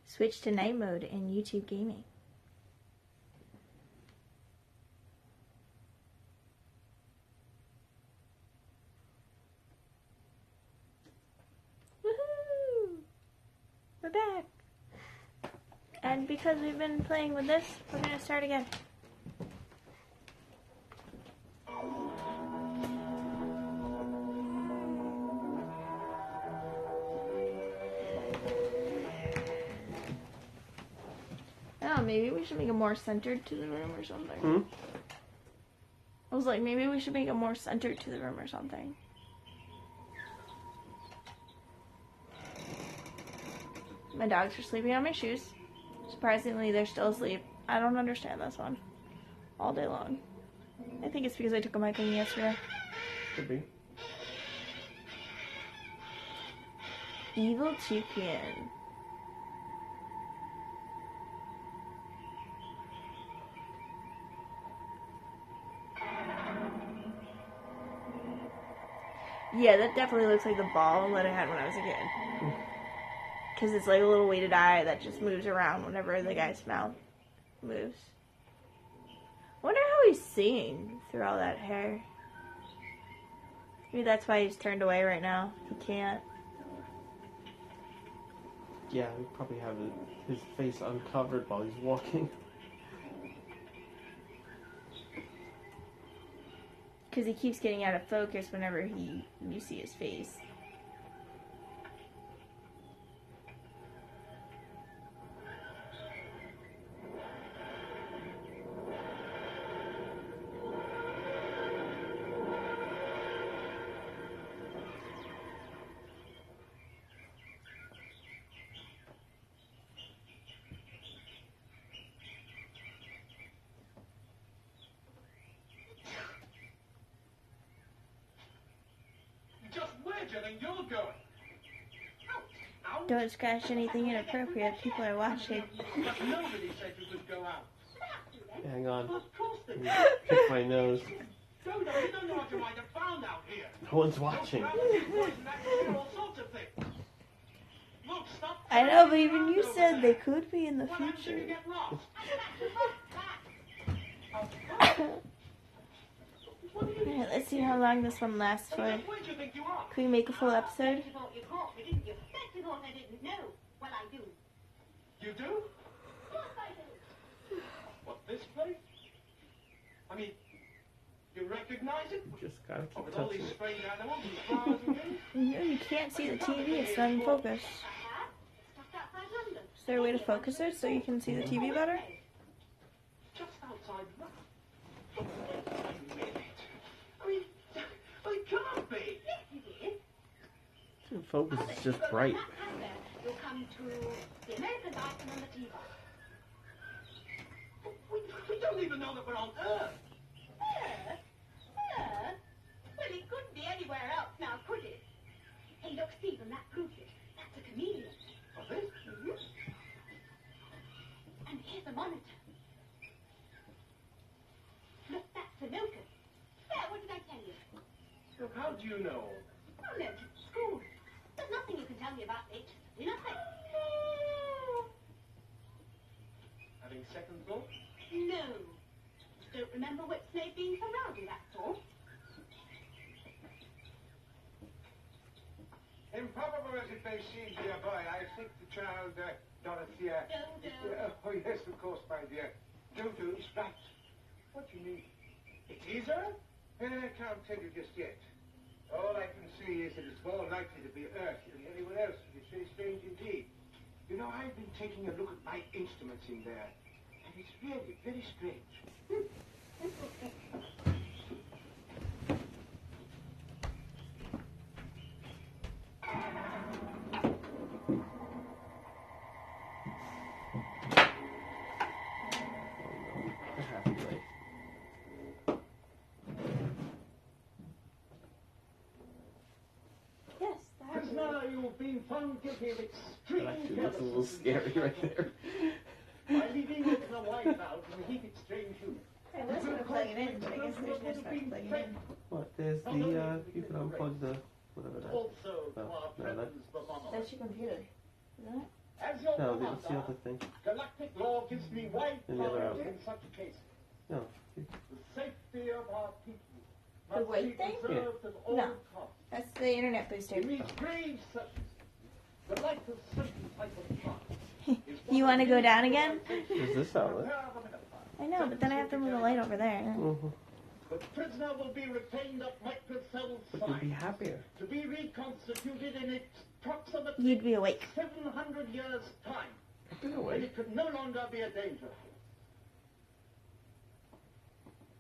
Switch to night mode in YouTube gaming. Woohoo! We're back. And because we've been playing with this, we're gonna start again. Oh, maybe we should make it more centered to the room or something. I was like, maybe we should make it more centered to the room or something. My dogs are sleeping on my shoes. Surprisingly, they're still asleep. I don't understand this one. All day long. I think it's because I took a mic clean yesterday. Could be. Evil chicken. Yeah, that definitely looks like the ball that I had when I was a kid. Because it's like a little weighted eye that just moves around whenever the guy's mouth moves. I wonder how he's seeing through all that hair. Maybe that's why he's turned away right now. He can't. Yeah, we probably have his face uncovered while he's walking. Because he keeps getting out of focus whenever you see his face. Don't scratch anything inappropriate. People are watching. Hang on. Pick my nose. No one's watching. I know, but even you said they could be in the future. Alright, let's see how long this one lasts for. Can we make a full episode? You do? What, this place? I mean, you recognize it? Just gotta keep With all touching these it. strange animals and flowers and things? You can't see the TV, it's not in focus. Is there a way to focus it so you can see the TV better? Just outside London. I mean, it can't be. The focus is just bright. You'll come to the American icon on the TV. We don't even know that we're on Earth. Earth? Earth? Well, it couldn't be anywhere else now, could it? Hey, look, Stephen, that proves it. That's a chameleon. What's this? And here's a monitor. Look, that's a locust. There, what did I tell you? Look, how do you know? I learned it at school. There's nothing you can tell me about nature. Nothing. Having second thought? No. Don't remember whip snake being so rowdy, that's all. Improbable as it may seem, dear boy, I think the child, Dorothea... Dodo. Oh, yes, of course, my dear. Dodo is right. What do you mean? It is her? I can't tell you just yet. All I can say is that it's more likely to be Earth than anyone else, which is very strange indeed. You know, I've been taking a look at my instruments in there, and it's really very strange. The happy way. Yes, Because now you've been found guilty of That extreme actually looks a little carelessness. scary right there. By leaving it in a white house and a heap of strange humor. I was going to plug it in, but I guess there's no start plugging in. What? There's the, you can unplug the, whatever that. Also, Oh, our no, presence for Mama. That's your computer, isn't it? As your No, it's the commander, other thing. galactic law gives me wide And the other power outlet. in such a case. No. The safety of our people The must white be thing? preserved at all No. costs. That's the internet booster. In these grave sessions, the light of certain type of trust. You want to go down again? Is this outlet? I know, but then I have to move the light over there. Mm-hmm. The prisoner will be retained at microcell But you'll be size happier. to be reconstituted in approximately You'd be awake. 700 years' time, I've been when awake. it could no longer be a danger.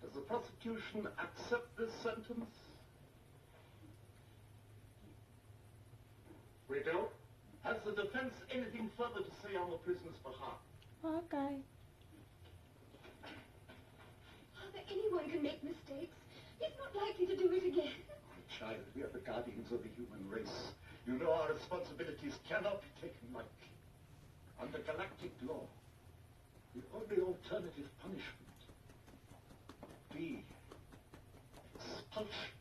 Does the prosecution accept this sentence? We do. Has the defense anything further to say on the prisoner's behalf? Okay. Father, anyone can make mistakes. He's not likely to do it again. My child, we are the guardians of the human race. You know our responsibilities cannot be taken lightly. Under galactic law, the only alternative punishment would be expulsion.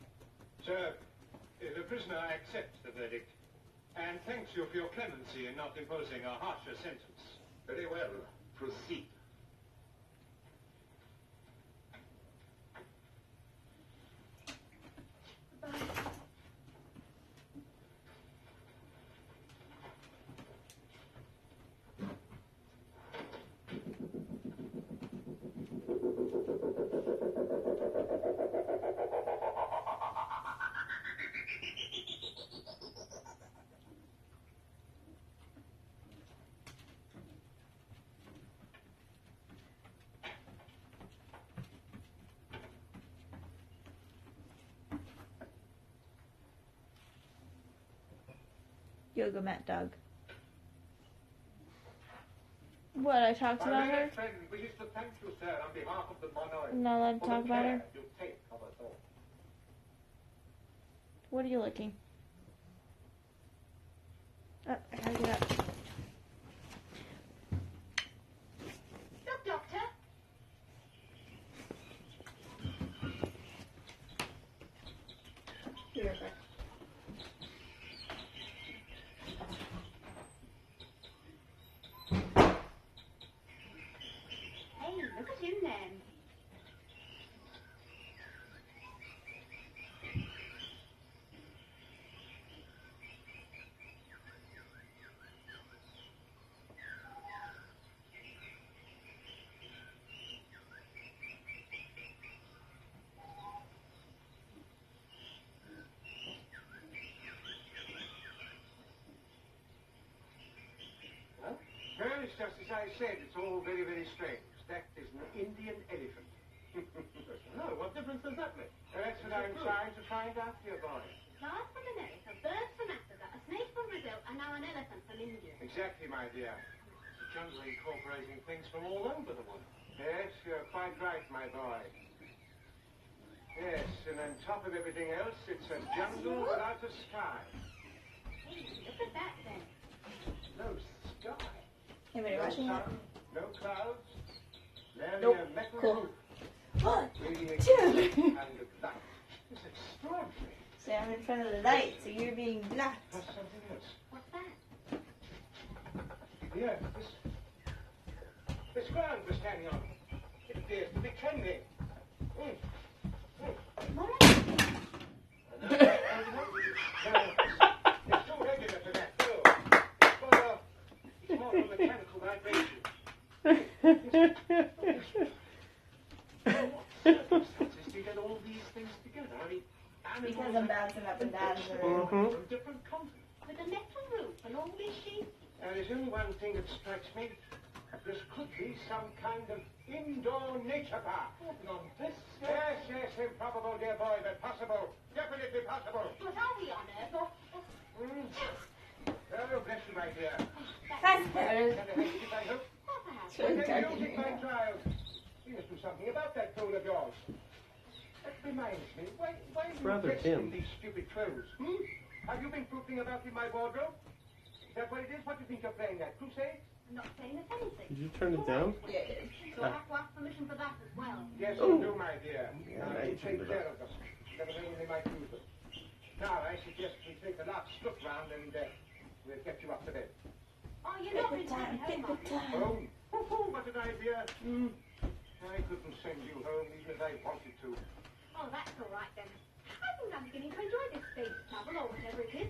Sir, the prisoner accepts the verdict and thanks you for your clemency in not imposing a harsher sentence. Very well. Proceed. Goodbye. Yoga mat dog. What, I talked My about her? learned friend wishes to thank you, sir, on behalf of the monarch. I'm not allowed to for talk the about care her? you take of us all. What are you looking? Oh, I gotta get up. Look, Doctor. Here, Hey, look at him then. Well, it's just as I said, it's all very, very strange. That is an Indian elephant. No, what difference does that make? That's what I'm trying to find out, dear boy. Flowers from America, birds from Africa, a snake from Brazil, and now an elephant from India. Exactly, my dear. The jungle incorporating things from all over the world. Yes, you're quite right, my boy. Yes, and on top of everything else, it's a jungle without a sky. Hey, look at that then. No sky. Anybody No watching it? sun, no clouds. Merely Nope. a metal Cool. roof. 1, Radiating 2. and light. It's extraordinary. So I'm in front of the light, so you're being blocked. That's something else. What's that? Yeah, this ground we're standing on. It appears to be trembling. What? No, it's too regular for that, no. It's more of a mechanical vibration. What circumstances do you get all these things together? I mean, Because animals I'm bouncing up and down. Mhm. from different continents. With a metal roof and all these sheets? Now, there's only one thing that strikes me. This could be some kind of indoor nature park. On this? Yes, improbable, dear boy, but possible. Definitely possible. What are we on Earth? Or Oh, bless you, my dear. That's better. Can I help you, I hope? perhaps? Sure. Well, music, my child. You must do something about that coat of yours. That reminds me, why are you Rather dressed in dim. these stupid clothes? Have you been pooping about in my wardrobe? Is that what it is? What do you think you're playing at? Crusade? I'm not saying it's anything. Did you turn it down? Yeah, it is. So I have to ask permission for that as well. Yes, Oh. you do, my dear. Yeah, Now, I you turned take it care up. of them. Never know when they might use them. Now, I suggest we take a last look round and we'll get you up to bed. I you're not Pick the time, really pick the time. Home? What an idea. I couldn't send you home even if I wanted to. Oh, that's all right then. I think I'm beginning to enjoy this space travel or whatever it is.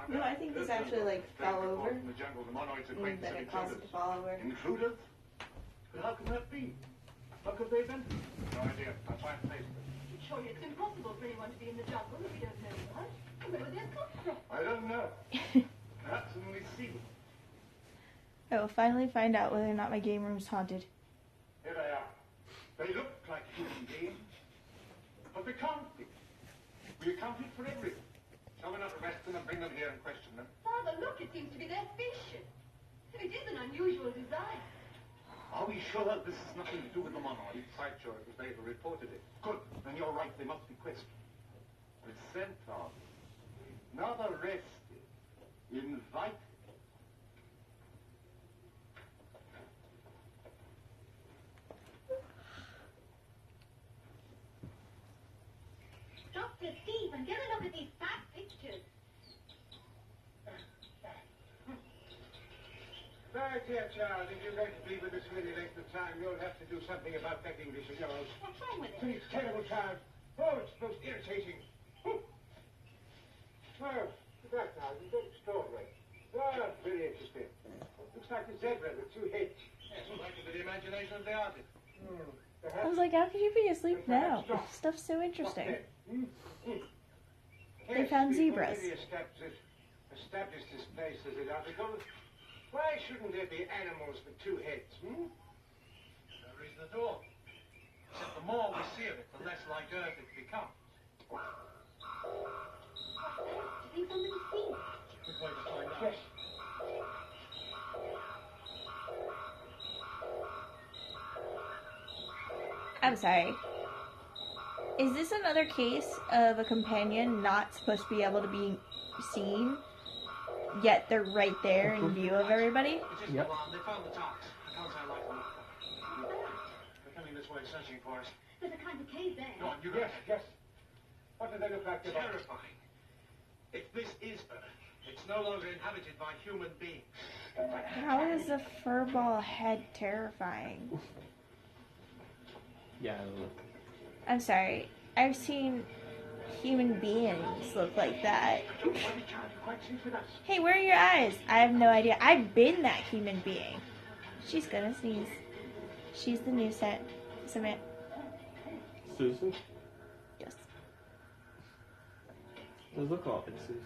No, I think this actually like fell over. In the jungle, the monoids are And quite then it caused it to fall over. Intruders? But how can that be? What could they have been? No idea. That's why I faced them. Surely it's impossible for anyone to be in the jungle if we don't know about. Where would they come from? I don't know. Perhaps when we see them. I will finally find out whether or not my game room is haunted. Here they are. They look like human beings, but they can't be. We accounted for everything. Shall we not arrest them and bring them here and question them? Father, look, it seems to be their spaceship. It is an unusual design. Are we sure this has nothing to do with the monoids? Quite sure it was they who reported it. Good. Then you're right. They must be questioned. With centaurs. Not arrested. Invited. Dr. Stephen, get a look at these fat pictures. My dear child, if you're going to be with us for any length of time, you'll have to do something about that English of yours. What's wrong with it? Please, terrible child. Oh, it's most irritating. Oh, that now, it's very extraordinary. Oh, very interesting. Looks like a zebra with two heads. Yes, well, that could be the imagination of the artist. I was like, how could you be asleep now? This stuff's so interesting. They found zebras. Established this place as an article. Why shouldn't there be animals with two heads? No reason at all. Except the more we see of it, the less like Earth it becomes. Do you think somebody's seen it? Good way to find out. Yes. I'm sorry. Is this another case of a companion not supposed to be able to be seen, yet they're right there in view of everybody? It's just Yep. alarm. They found the tops. I can't say I like them. They're coming this way searching for us. There's a kind of cave there. Go on, you Yes, go. yes. What do they look like? Terrifying. If this is Earth, it's no longer inhabited by human beings. How is a furball head terrifying? Yeah, I don't know. I'm sorry. I've seen human beings look like that. Don't worry, child. You're quite safe with us. Hey, where are your eyes? I have no idea. I've been that human being. She's gonna sneeze. She's the new set. Submit. Susan? Yes. Those look all like Susan.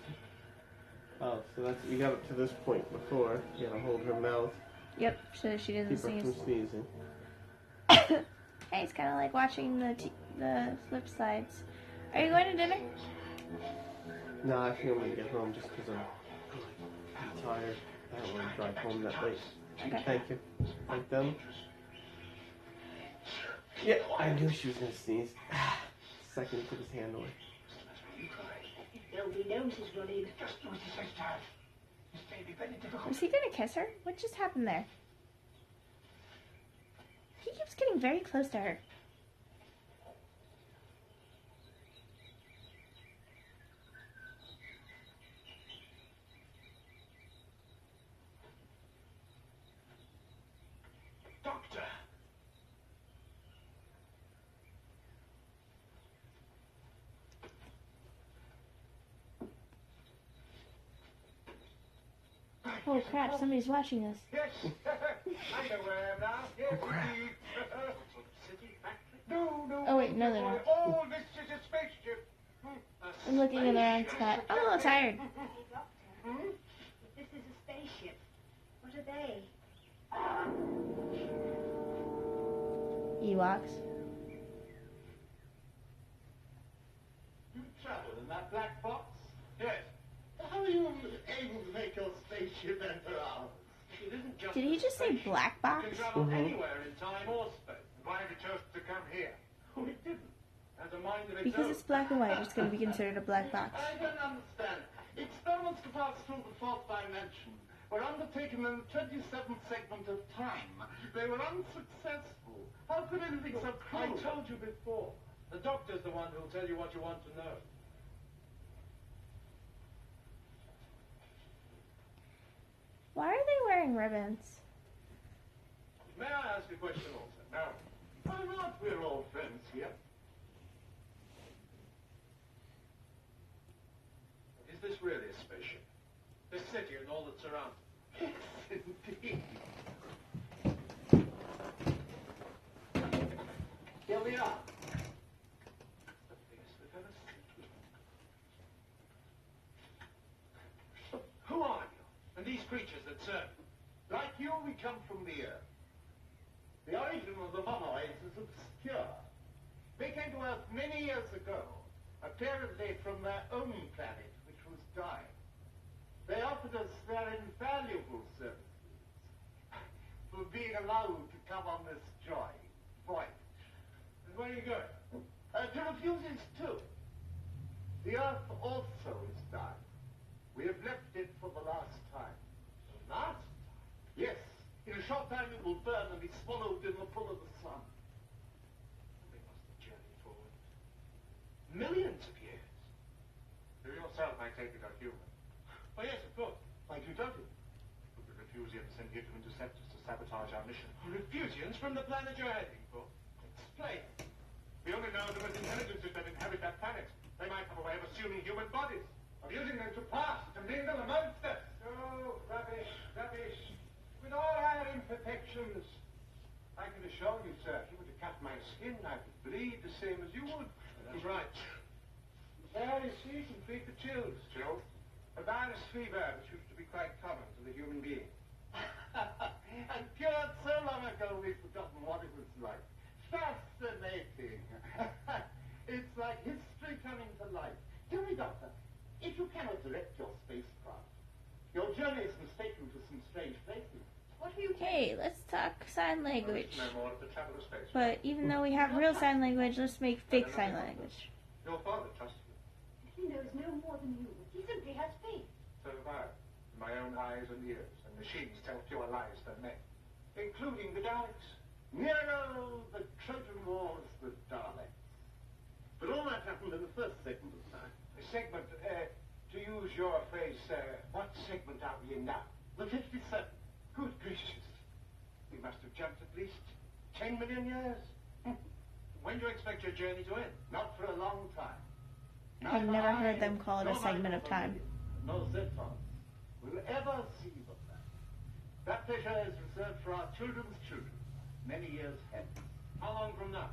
Oh, so that's you got up to this point before. You gotta hold her mouth, Yep, so she doesn't keep her sneeze. from sneezing. Hey, it's kind of like watching the flip sides. Are you going to dinner? No, I think I'm gonna get home just because I'm tired. I don't want to drive home that late. Okay. Thank you. Like them? Yeah, I knew she was gonna sneeze. Second took his hand away. Nobody knows he's running. Just do as he says, child. This may be very difficult. Was he going to kiss her? What just happened there? He keeps getting very close to her. Doctor! Oh crap, somebody's watching us. Yes! I know where I am now. Yes, indeed. City, factory? No. Oh, wait, no, they're not. Oh, this is a spaceship. I'm looking in the wrong spot. I'm a little tired. Hey, Doctor, if this is a spaceship, what are they? Ewoks. That black box? Yes. How are you able to make your spaceship enter ours? It isn't just Did he just say black It box? can travel Mhm. anywhere in time or space. Why have you chosen to come here? Oh, it didn't. Has a mind of its Because own. it's black and white, it's going to be considered a black box. I don't understand. Experiments to pass through the fourth dimension were undertaken in the 27th segment of time. They were unsuccessful. How could anything so I cruel? told you before. The doctor's the one who'll tell you what you want to know. Why are they wearing ribbons? May I ask a question also? No. Why not? We're all friends here. Is this really a spaceship? This city and all that surrounds it? Yes, indeed. Here we are. The biggest we've ever seen. Who are you? And these creatures that serve you? Like you, we come from the Earth. The origin of the monoids is obscure. They came to Earth many years ago, apparently from their own planet, which was dying. They offered us their invaluable services for being allowed to come on this voyage. And where are you going? To refugees too. The Earth also is dying. We have left it for the last time. The last? Yes, in a short time it will burn and be swallowed in the pull of the sun. We must journey forward. Millions of years. You yourself, I take it, are human. Oh, yes, of course. Why do you doubt it? But the Refusians sent here to intercept us, to sabotage our mission. Refusians from the planet you're heading for? Explain. We only know there was intelligences that inhabit that planet. They might have a way of assuming human bodies, of using them to pass, to mingle amongst us. Oh, rubbish, rubbish. With all our imperfections, I can assure you, sir, if you were to cut my skin, I would bleed the same as you would. That's right. There, you see, can treat the chills. Chills? A virus fever, which used to be quite common to the human being. And cured so long ago, we've forgotten what it was like. Fascinating. It's like history coming to life. Tell me, Doctor, if you cannot direct your spacecraft, your journey is mistaken to some strange places. What will you Hey, let's talk sign language. No more of the travel of space. But even though we have real sign language, let's make fake sign language. Your father trusted me. He knows no more than you. He simply has faith. So have I. My own eyes and ears. And machines tell fewer lies than men. Including the Daleks. Nero, the Trojan Wars, the Daleks. But all that happened in the first segment of time. The segment, to use your phrase, what segment are we in now? The 57th. Good gracious. We must have jumped at least 10 million years. When do you expect your journey to end? Not for a long time. I've never heard them call it a segment of time. No Zephon will ever see the planet. That pleasure is reserved for our children's children, many years hence. How long from now?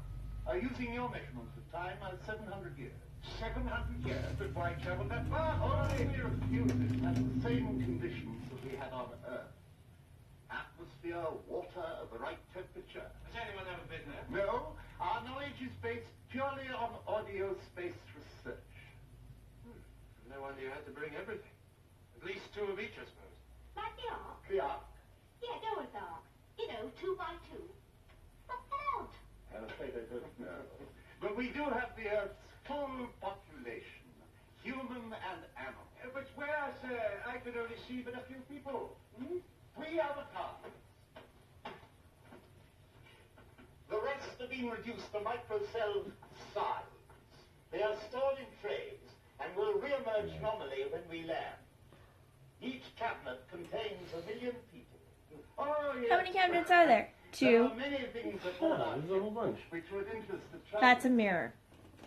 Using your measurements of time, 700 years. 700 years before I traveled that far. Only we refuse it under the same conditions that we had on Earth. Atmosphere, water, the right temperature. Has anyone ever been there? No, our knowledge is based purely on audio-space research. No wonder you had to bring everything. At least two of each, I suppose. Like the Ark? The Ark. Yeah, Noah's Ark. You know, 2 by 2. What's that out? I'm afraid I don't know. But we do have the Earth's full population, human and animal. But where, sir? I could only see but a few people. We are the carbons. The rest have been reduced to microcell size. They are stored in trays and will re-emerge normally when we land. Each cabinet contains 1 million people. Oh, yes. How many cabinets are there? There 2. are many things Yeah, about there's a whole bunch. which would interest the That's a mirror.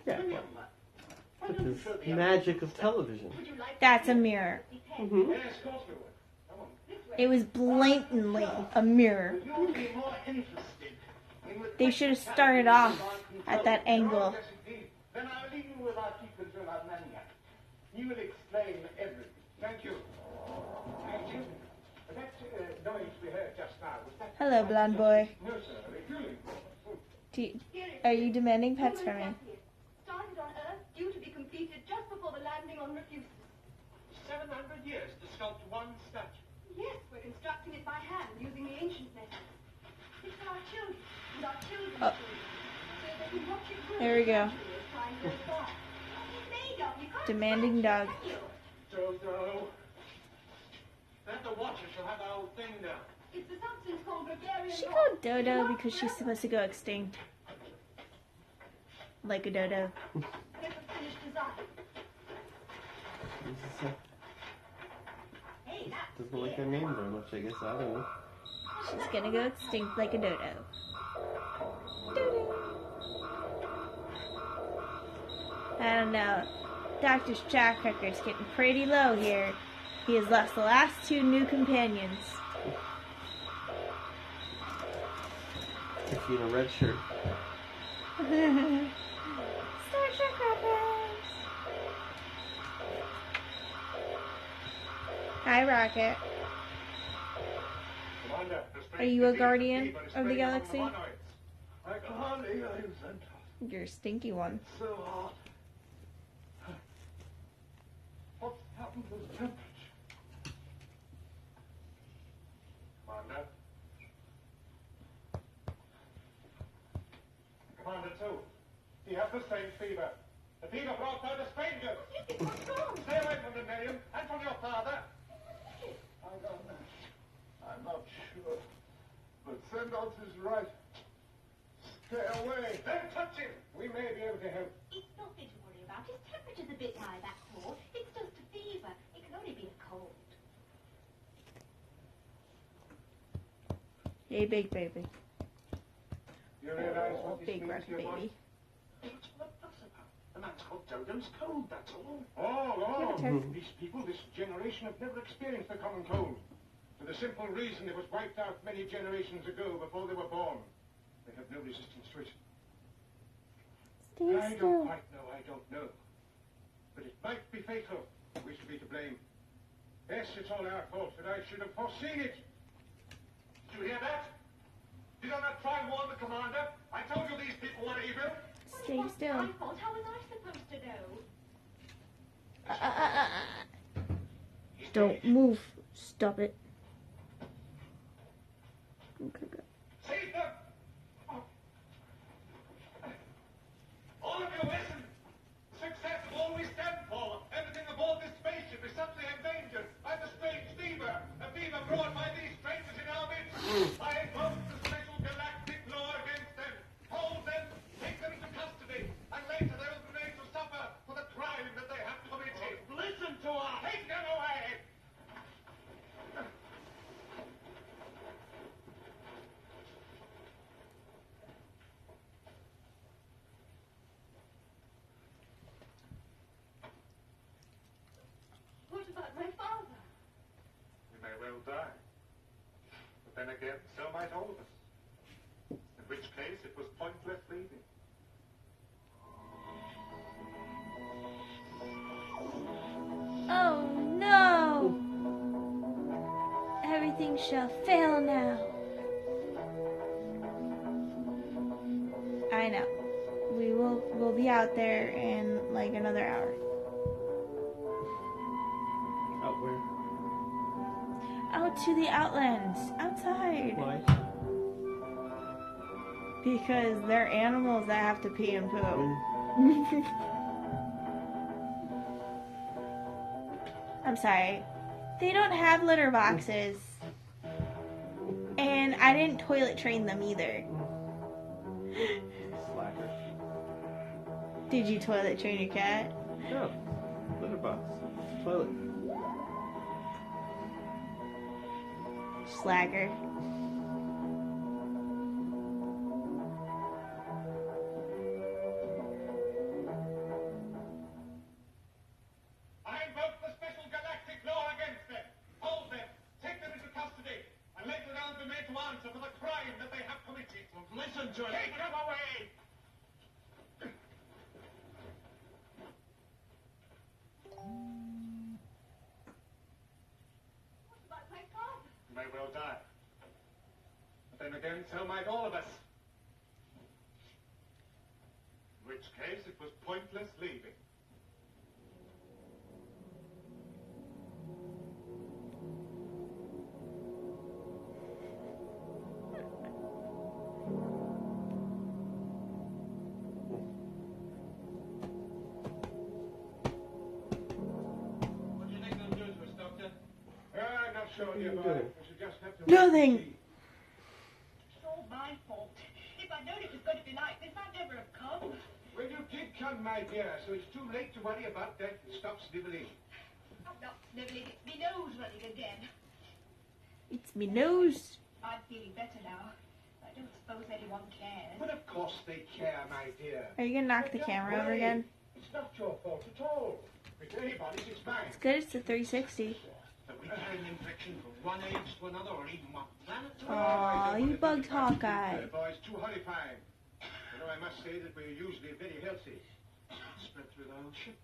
Yeah, William, why which don't you is show the magic of television. Would you like That's to a see mirror. the pen? Mm-hmm. Yes, of course we would. Come on. This way. It was blatantly a mirror. You'll be more interested in the They should have technicalities started of off our at that control. angle. Yes, indeed. Then I'll leave you with our chief controller, Maniac. He will explain everything. Thank you. Excuse me. That noise we heard just now, was that... Hello, blonde boy. No, sir. Refueling. Are you demanding pets from me? Started on Earth, due to be completed just before the landing 700 years to sculpt one statue. Yes, we're constructing it by hand using the ancient method. It's for our children and our children's Oh. children. So they can watch it grow. There we go. As time goes by. It's made of. You can't Demanding touch it, dog. can you? Dodo. They have to watch it. She'll have the whole thing now. It's the substance called gregarian She rock. called Dodo because she's supposed to go extinct. Like a dodo. Here's the finished design. Hey, that's Doesn't like their name very much, I guess. I don't know. She's gonna go extinct like a dodo. Dodo. I don't know. Doctor's track record's getting pretty low here. He has lost the last 2 new companions. If you in a red shirt. Star Trek reference. Hi, Rocket. Commander, Are you a guardian of the galaxy? I can't even send You're a stinky one. so hot. What's happened to the temperature? Commander. Commander, too. He has the same fever. The fever brought down the strangers. What's wrong? Stay away from them, Miriam, and from your father. I don't know. I'm not sure. But Sendos is right. Stay away. Don't touch him. We may be able to help. It's nothing to worry about. His temperature's a bit high, that's all. It's just a fever. It can only be a cold. Hey, big baby. You realize Oh, what this big means red to your baby. body? What's the fuss about? The man's called Dodo's cold, that's all. You have a Oh, turkey. These people, this generation, have never experienced the common cold. For the simple reason it was wiped out many generations ago before they were born. They have no resistance to it. Stay I don't still. quite know, I don't know. But it might be fatal. We should be to blame. Yes, it's all our fault, but I should have foreseen it. Did you hear that? Did I not try and warn the commander? I told you these people were evil. Stay still. My fault. How was I supposed to know? Don't move. Stop it. Okay, good. Seize them! All of you listen! Success is all we stand for. Everything aboard this spaceship is suddenly endangered by the strange fever. A fever brought by these strangers in our midst. I invoke the special galactic law against them. Hold them, take them into custody, and later they will be made to suffer for the crime that they have committed. Listen to us! Take them away! What about my father? We may well die. But then again, so might all of us. In which case, it was pointless leaving. Oh no! Everything shall fail now. I know. We'll be out there in like another hour. Out where? Out to the Outlands. Outside. Why? Because they're animals that have to pee and poop. I'm sorry. They don't have litter boxes. And I didn't toilet train them either. Slacker. Did you toilet train your cat? No. Litter box. Toilet. Slacker. I invoke the special galactic law against them. Hold them, take them into custody, and later they'll be made to answer for the crime that they have committed. Listen to it. Take them away! What about my father? You may well die. But then again, so might all of us. In which case, it was pointless leaving. Sure, What are dear you boy. doing? I should just have to Nothing. see. It's all my fault. If I'd known it was going to be like this, I'd never have come. Well, you did come, my dear, so it's too late to worry about that. Stop sniveling. I'm not snivelling. It's me nose running again. It's me nose. I'm feeling better now. I don't suppose anyone cares. But of course they care, my dear. Are you gonna knock the camera over again? It's not your fault at all. If anybody's, it's mine. It's good. It's a 360. That we carry an infection from one age to another, or even one planet to another. Aw, you bugged Hawkeye. The boy's too horrifying. Although I must say that we're usually very healthy. Spread through the whole ship.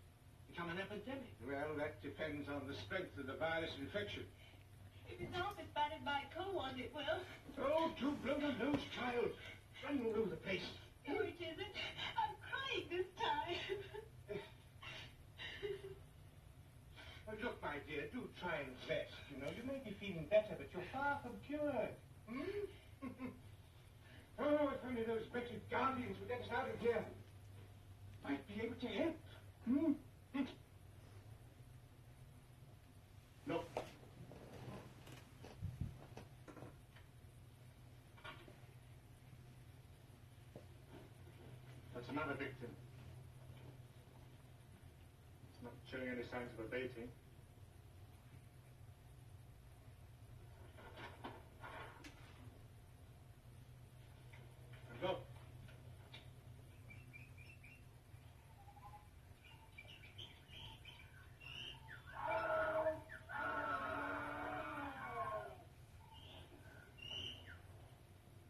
Become an epidemic. Well, that depends on the strength of the virus infection. If it's half as bad as my colon, it will. Oh, do blow the nose, child. Run all over the place. No, it isn't. I'm crying this time. Well, look, my dear, do try and rest. You know, you may be feeling better, but you're far from cured. Hmm? Oh, if only those wretched guardians would get us out of here. Might be able to help. Hmm? No. That's another victim. It's not showing any signs of abating. And look.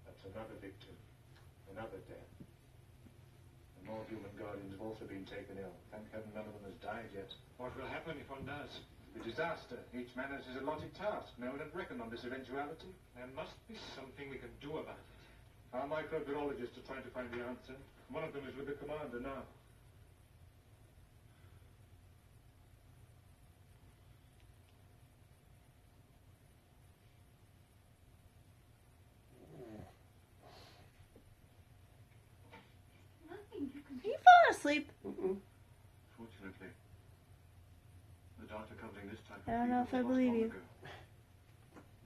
That's another victim. Another death. And more human guardians have also been taken ill. Thank heaven none of them has died yet. What will happen if one does? The disaster. Each man has his allotted task. No one had reckoned on this eventuality. There must be something we can do about it. Our microbiologists are trying to find the answer. One of them is with the commander now. Nothing you can Are you falling asleep? Mm-mm. Fortunately, the data covering this type of I don't know if I fever was believe long you. ago.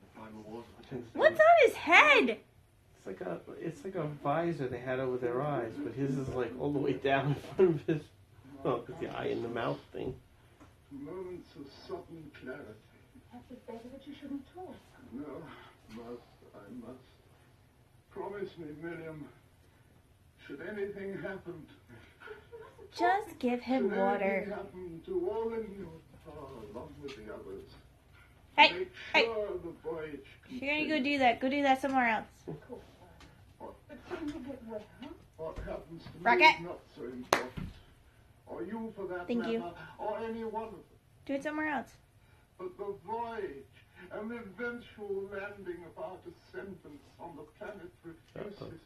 The primal wars of the 10th What's century. on his head? It's like a visor they had over their eyes, but his is like all the way down in front of his. Oh, with the eye and the mouth thing. Moments of sudden clarity. Perhaps it's better that you shouldn't talk. No, I must. Promise me, Miriam. Should anything happen to me, Just give him should water. anything happen to all in your power, along with the others, Hey, make hey. sure the voyage If you're gonna go do that, go do that somewhere else. But soon you'll get well. What happens to me Rocket. is not so important. Or you, for that Thank matter, you. or any one of them. Do it somewhere else. But the voyage and the eventual landing of our descendants on the planet Refuses.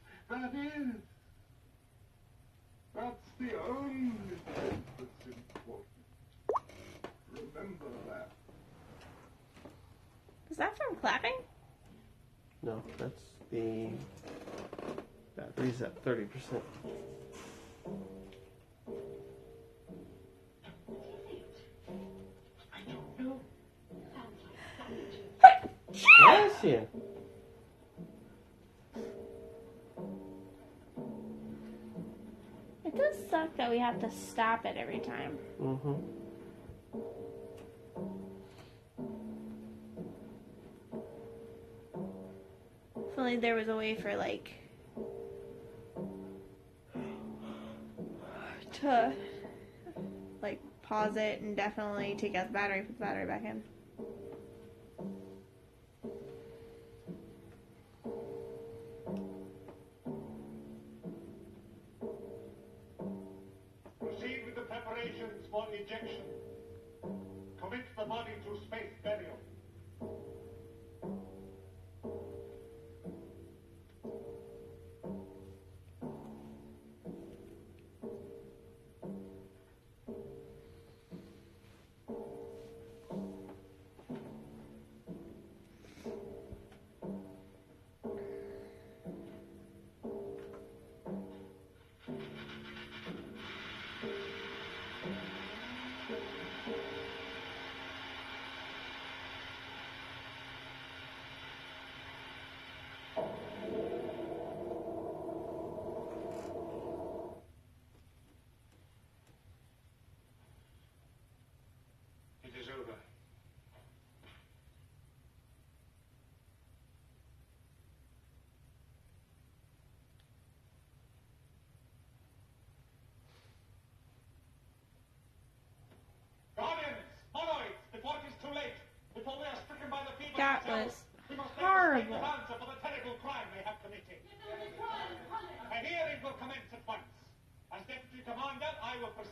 That's the only thing that's important. Remember that. Is that from clapping? No, that's the battery's at 30%. I don't know. Yes, yeah. It does suck that we have to stop it every time. Mm-hmm. If only there was a way for like to like pause it and definitely take out the battery, put the battery back in. Proceed with the preparations for ejection. Commit the body to space burial.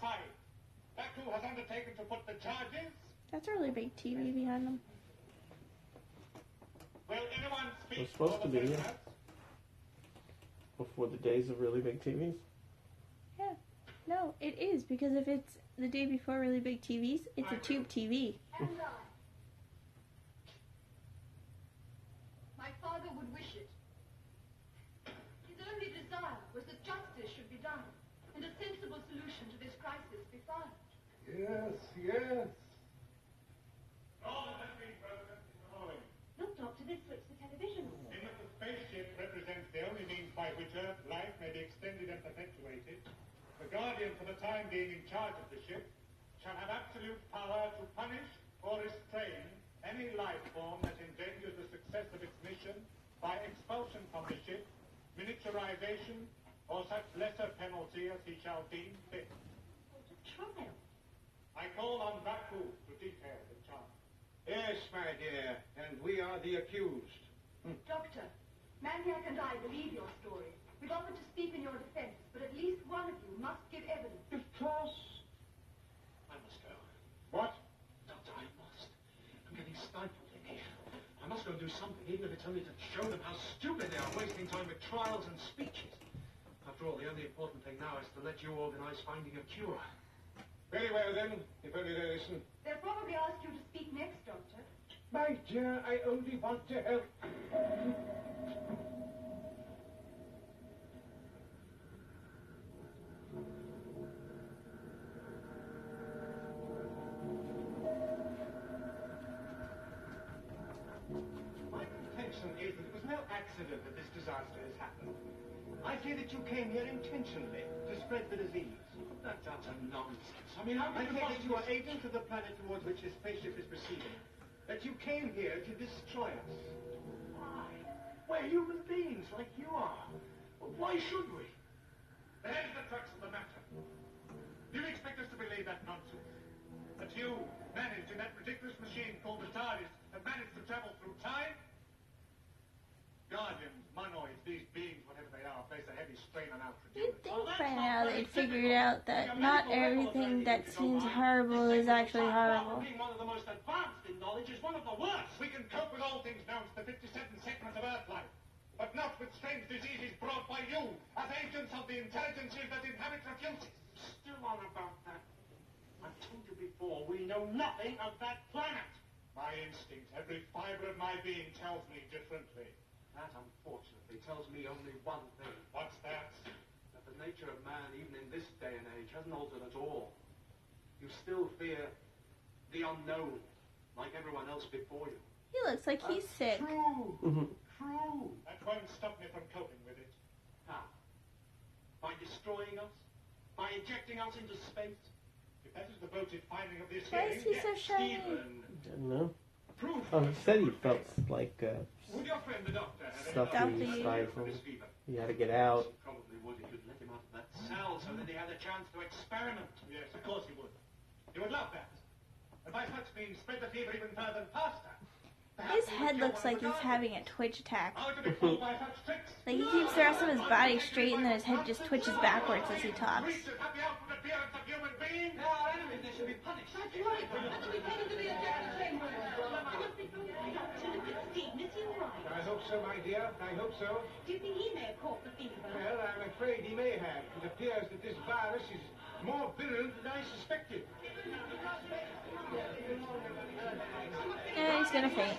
side. Baku has undertaken to put the charges. That's a really big TV behind them. Will anyone speak It's supposed for to the be, yeah. prisoners? Before the days of really big TVs. No, it is, because if it's the day before really big TVs, it's a tube TV. And I. My father would wish it. His only desire was that justice should be done, and a sensible solution to this crisis be found. Yes, yes. All that has been broken is the following. Look, Doctor, they switched the television on. In that the spaceship represents the only means by which Earth life may be extended and perpetuated, the Guardian, for the time being in charge of the ship, shall have absolute power to punish or restrain any life form that endangers the success of its mission by expulsion from the ship, miniaturization, or such lesser penalty as he shall deem fit. What a trial. I call on Baku to detail the charge. Yes, my dear, and we are the accused. Doctor, Maniac and I believe your story. We've offered to speak in your defense, but at least one of you must give evidence. Of course. I must go. What? Doctor, I must. I'm getting stifled in here. I must go and do something, even if it's only to show them how stupid they are, wasting time with trials and speeches. After all, the only important thing now is to let you organize finding a cure. Very well, then, if only they listen. They'll probably ask you to speak next, Doctor. My dear, I only want to help. My contention is that it was no accident that this disaster has happened. I fear that you came here intentionally to spread the disease. That's utter nonsense. I mean, how can you that you are agents of the planet towards which this spaceship is proceeding? That you came here to destroy us? Why? We're human beings like you are. Why should we? There's the crux of the matter. Do you expect us to believe that nonsense? That you managed in that ridiculous machine called the TARDIS have managed to travel through time? Guardians, monoids, these beings, whatever they are, place a heavy strain on our You'd credulity. think by now they'd figured out that not everything that seems horrible is actually horrible. Being one of the most advanced in knowledge is one of the worst. We can cope with all things known to the 57 segments of Earth life, but not with strange diseases brought by you as agents of the intelligences that inhabit refuses. Still on about that. I've told you before, we know nothing of that planet. My instinct, every fiber of my being tells me differently. That, unfortunately, tells me only one thing. What's that? That the nature of man, even in this day and age, hasn't altered at all. You still fear the unknown, like everyone else before you. He looks like he's sick. True. Mhm. True. That won't stop me from coping with it. How? By destroying us? By ejecting us into space? If that is the voted finding of this Why is he hearing, so yes, shiny? Stephen. Didn't know. Proof. Oh, he said he felt like Would your friend the doctor have any stuffy Stuffy. inside for from this fever? he had to get out. Probably would if you'd let him out of that cell so that he had a chance to experiment. Yes, of course he would. He would love that. And by such means spread the fever even further and faster. His head looks like he's having a twitch attack. How to be fooled by such tricks? Like he keeps the rest of his body straight and then his head just twitches backwards as he talks. Creatures have the outward appearance of human beings. They are enemies, they should be punished. That's right. And to be taken to the ejector chamber. Stephen, is he all right? I hope so, my dear. I hope so. Do you think he may have caught the fever? Well, I'm afraid he may have. It appears that this virus is more virulent than I suspected. Yeah, he's gonna faint.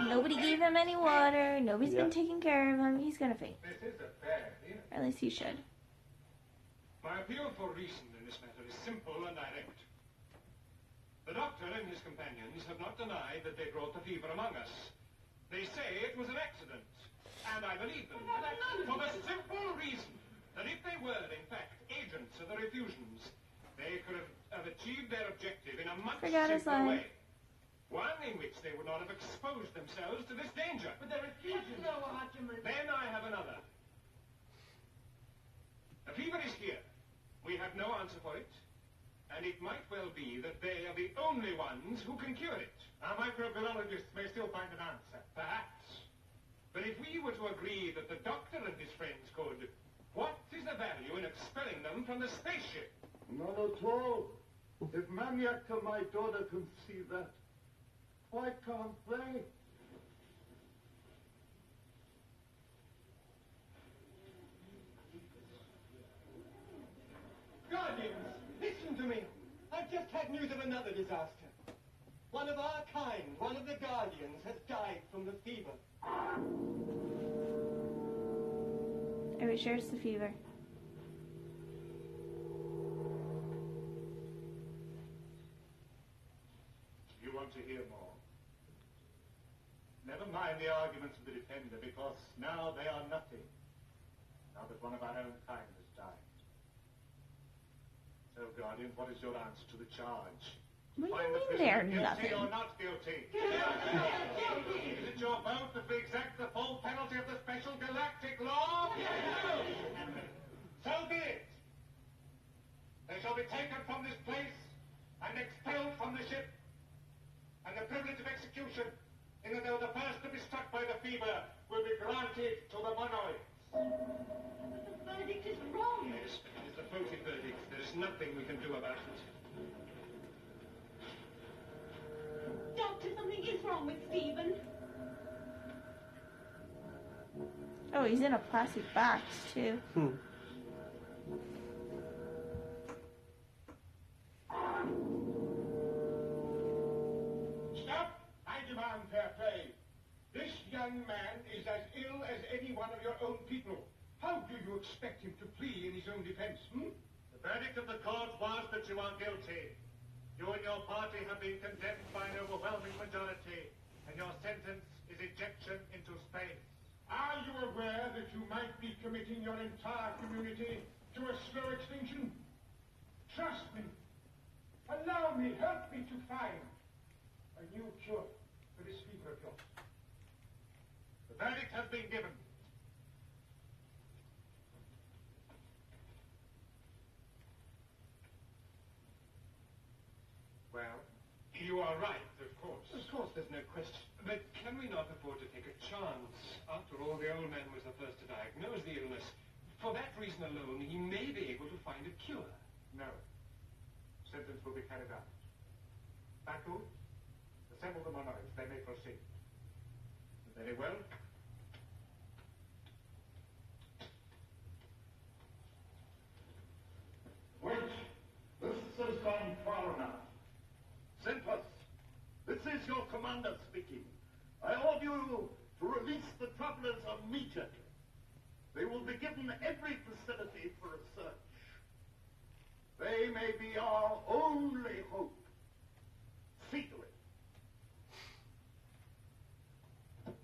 Nobody gave him any water. Nobody's been taking care of him. He's gonna faint. This is a bad deal. Or at least he should. My appeal for reason in this matter is simple and direct. The doctor and his companions have not denied that they brought the fever among us. They say it was an accident, and I believe them. For the simple reason that if they were, in fact, agents of the refusions, they could have achieved their objective in a much Forgot his simpler line. way. One in which they would not have exposed themselves to this danger. But they're refugees. No argument. Then I have another. The fever is here. We have no answer for it. And it might well be that they are the only ones who can cure it. Our microbiologists may still find an answer. Perhaps. But if we were to agree that the doctor and his friends could, what come from the spaceship. Not at all. If Maniac and my daughter can see that, why can't they? Guardians, listen to me. I've just had news of another disaster. One of our kind, one of the Guardians, has died from the fever. Are we sure it's the fever? You want to hear more? Never mind the arguments of the defender, because now they are nothing. Now that one of our own kind has died. So, Guardian, what is your answer to the charge? What Find do the you mean they're prisoner guilty nothing? or not guilty? Is it your vote that we exact the full penalty of the special galactic law? So be it. They shall be taken from this place and expelled from the ship. And the privilege of execution, in that they were the first to be struck by the fever, will be granted to the monoids. The verdict is wrong. Yes, it is a faulty verdict. There is nothing we can do about it. Doctor, something is wrong with Stephen. Oh, he's in a plastic box, too. Stop! I demand fair play. This young man is as ill as any one of your own people. How do you expect him to plea in his own defense, The verdict of the court was that you are guilty. You and your party have been condemned by an overwhelming majority, and your sentence is ejection into space. Are you aware that you might be committing your entire community to a slow extinction? Trust me. Allow me, help me to find a new cure for this fever of yours. The verdict has been given. Well, You are right, of course. Of course, there's no question. But can we not afford to take a chance? After all, the old man was the first to diagnose the illness. For that reason alone, he may be able to find a cure. no. Sentence will be carried out. Baku, assemble the monoids. They may proceed. Very well. Wait. This has gone far enough. Centus, this is your commander speaking. I order you to release the travelers immediately. They will be given every facility for research. They may be our only hope. See to it.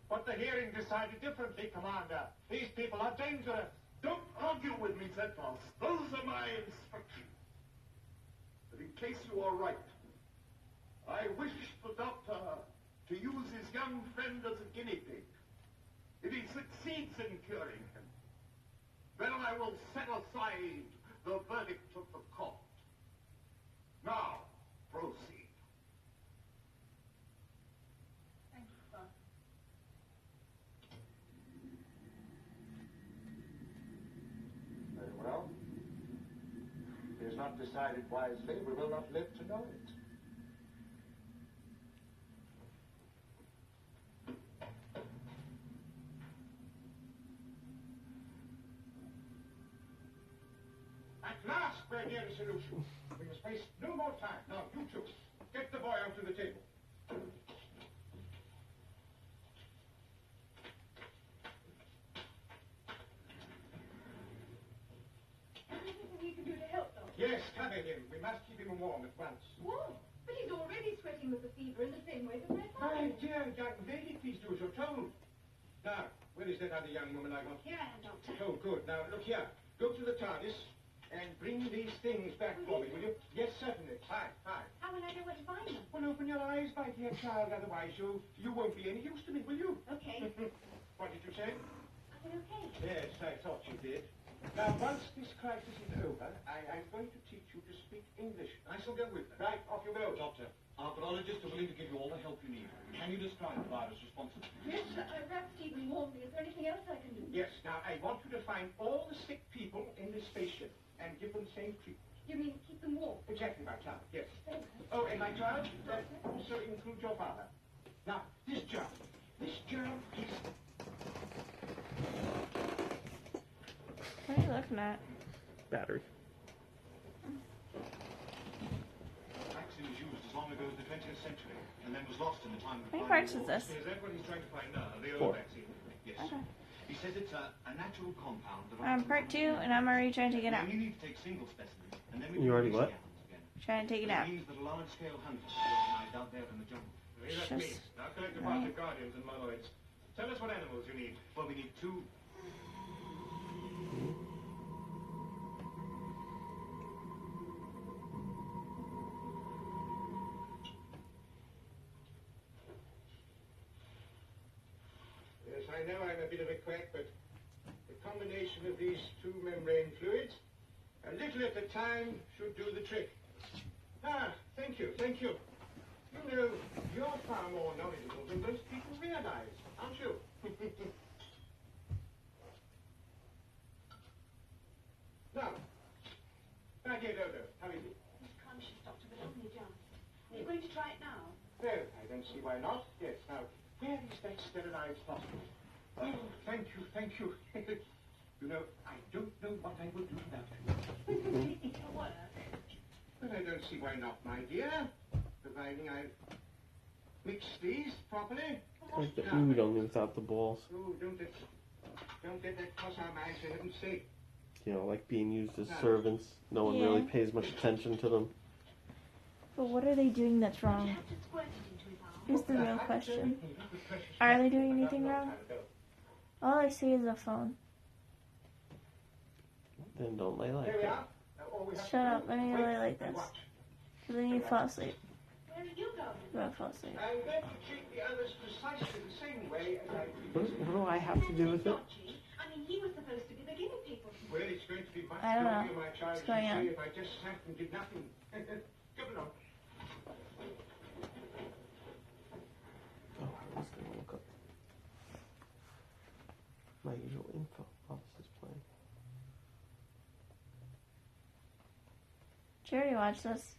But the hearing decided differently, Commander. These people are dangerous. Don't argue with me, Centus. Those are my instructions. But in case you are right, I wish the doctor to use his young friend as a guinea pig. If he succeeds in curing him, then I will set aside the verdict of the court. Now, proceed. Thank you, Father. Very well. If he is not decided wisely, we will not live to know it. At last we're near a solution. We must waste no more time. Now, you two, get the boy out to the table. Anything we can do to help, Doctor? Yes, cover him. We must keep him warm at once. What? But he's already sweating with the fever in the same way that my My father. dear young lady, please do as you're told. Now, where is that other young woman I want? Here I am, Doctor. Oh, good. Now, look here. Go to the TARDIS and bring these things back for me, will you? Yes, certainly. Fine, fine. How will I know where to find them? Well, open your eyes, my dear child, otherwise you won't be any use to me, will you? Okay. What did you say? I said okay. Yes, I thought you did. Now, once this crisis is over, I'm going to teach you to speak English. I shall go with them. Right, off you go. Doctor, our virologists are willing to give you all the help you need. Can you describe the virus responsible? Yes, perhaps Stephen warned me. Is there anything else I can do? Yes, now I want you to find all the sick people in this spaceship and give them safe treatment. You mean keep them warm? Exactly, my child, yes. Oh, and my child, that also includes your father. Now, this germ is... What are you looking at? Battery. Vaccine was used as long ago as the 20th century, and then was lost in the time of How many Primary parts is Wars. this? Is that what he's trying to find now? The Four. old vaccine? Yes. Okay. He says it's a natural compound that... Part 2, and I'm already trying to take it We out. only need to take single specimens, and then we You can already release what? the animals again. Trying to take it It out. means that a large-scale hunt is organized out there in the jungle. Leave that to me. Just- Now collect a bunch of guardians and monoids. Tell us what animals you need. Well, we need 2... Yes, I know I'm a bit of a quack, but the combination of these two membrane fluids, a little at a time, should do the trick. Ah, thank you, thank you. You know, you're far more knowledgeable than most people realize, aren't you? Now, my dear Dodo, how is it? It's conscious, Doctor, but only just. Are you going to try it now? Well, I don't see why not. Yes, now, where is that sterilized hospital? Oh, thank you, thank you. You know, I don't know what I would do without you. For work? But I don't see why not, my dear. Providing I mix these properly. Like the ood only without the balls. Oh, don't let that cross our minds, for heaven's sake. You know, like being used as servants. No one really Yeah. pays much attention to them. But what are they doing that's Did you wrong? have to squirt it into his arm? Is the real question. Are they doing anything wrong? All I see is a phone. Then don't lay like Here we that. are. Now, all we have to Shut do up, let me is lay wait like and this. watch. Because then you fall asleep. Where are you going? You won't fall asleep. I'm going to treat the others precisely the same way as I What treat you. do I have to do with it? Dodgy. I mean, he was supposed to be the guinea pig. Well, it's going to be much I don't know. jollier, my child, What's going you on? see, if I just sat and did nothing. Come along. Oh, I was gonna look up my usual info while this is playing. Did you already watch this?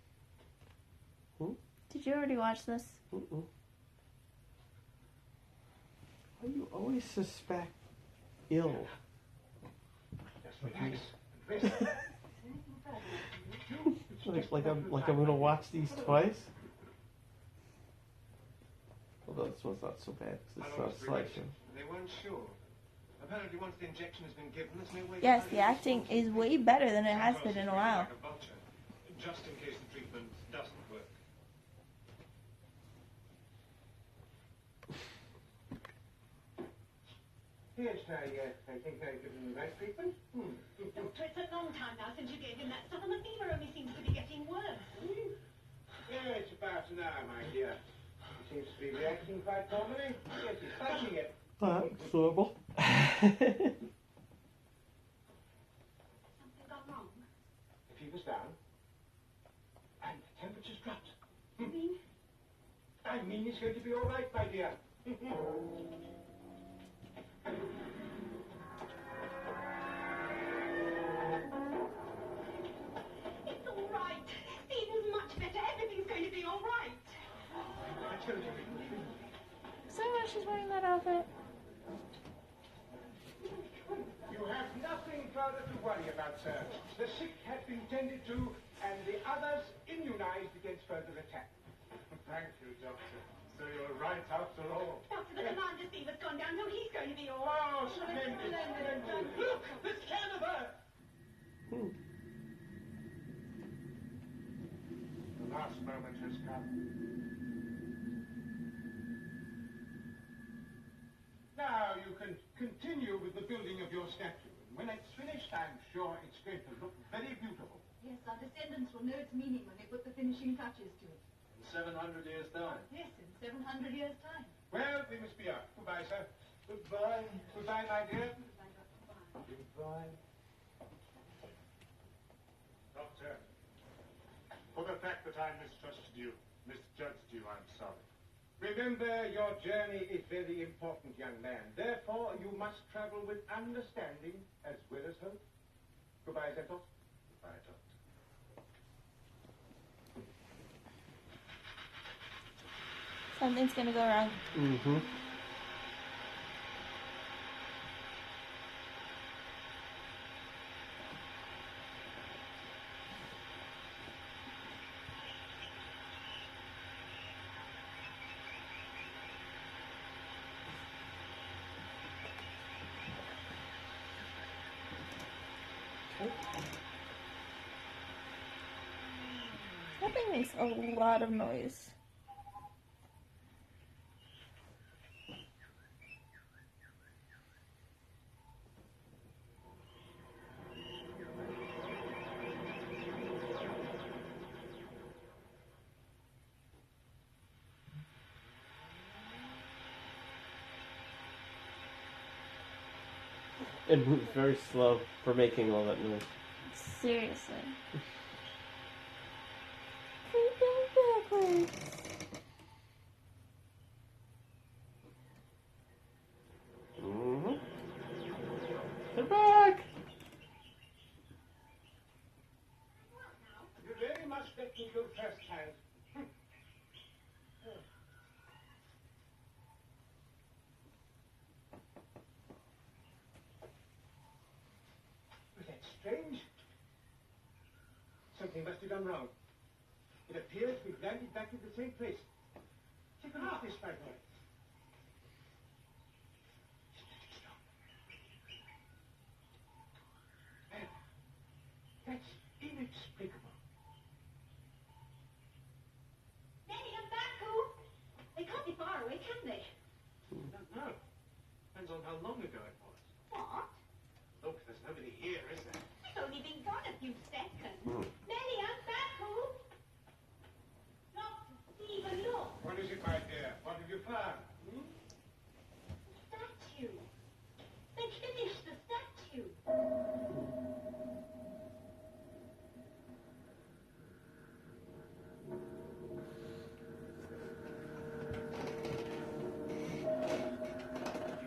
Hmm? Did you already watch this? Mm-mm. Why do you always suspect ill? Just relax and rest. Like I'm gonna watch these twice. Although this one's not so bad because it's not a slideshow. They weren't sure. Apparently, once the injection has been given, there's no way... Yes, the acting is way better than it has been in a while. Like a vulture, just in case the treatment doesn't work. Yes, I think I've given the right treatment. Doctor, it's a long time now since you gave him that stuff, and the fever only seems to be getting worse. Yeah, it's about an hour, my dear. He seems to be reacting quite normally. Yes, he's fighting it. That's horrible. Something gone wrong? The fever's down. And the temperature's dropped. You mean? I mean it's going to be all right, my dear. It's all right. Stephen's much better. Everything's going to be all right. I told you. Is that why she's wearing that outfit? You have nothing further to worry about, sir. The sick have been tended to, and the others immunized against further attack. Thank you, Doctor. So you're right after all. Doctor, the commander's fever's gone down, so he's going to be all right. Oh, splendid, splendid. Look, the scan of Earth. The last moment has come. Now you can continue with the building of your statue. And when it's finished, I'm sure it's going to look very beautiful. Yes, our descendants will know its meaning when they put the finishing touches to it. In 700 years' time. Yes, in 700 years' time. Well, we must be off. Goodbye, sir. Goodbye. Goodbye, my dear. Goodbye, Doctor. Bye. Goodbye. that I mistrusted you, misjudged you. I'm sorry. Remember, your journey is very important, young man. Therefore, you must travel with understanding as well as hope. Goodbye, Zentos. Goodbye, Doctor. Something's gonna go wrong. Mm-hmm. That thing makes a lot of noise. It moves very slow for making all that noise. Seriously. Creeping backwards. Mm-hmm. They're back! You very much let me go first, child. That's strange. Something must have done wrong. It appears we've landed back in the same place. Take a look at this, my boy. That's inexplicable. Daddy, I'm back, Pooh. They can't be far away, can they? I don't know. Depends on how long ago it was. What? Look, there's nobody here, is there? It's only been gone a few seconds. Hmm. Daddy, I'm back, Pooh. Look, Stephen, look. What is it, my dear? What have you found? Statue. They finished the statue.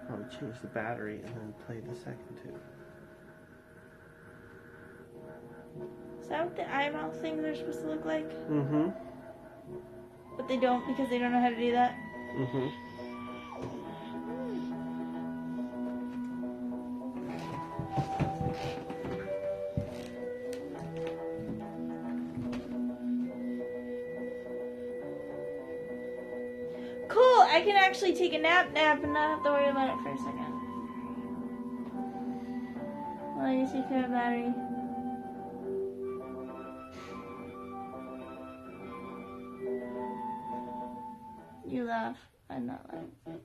Probably change the battery and then play the second two. Is that what the eyeball things are supposed to look like? Mm-hmm. But they don't because they don't know how to do that? Mm-hmm. Cool! I can actually take a nap and not have to worry about it for a second. Well, I guess you can have a battery. You laugh. I'm not laughing.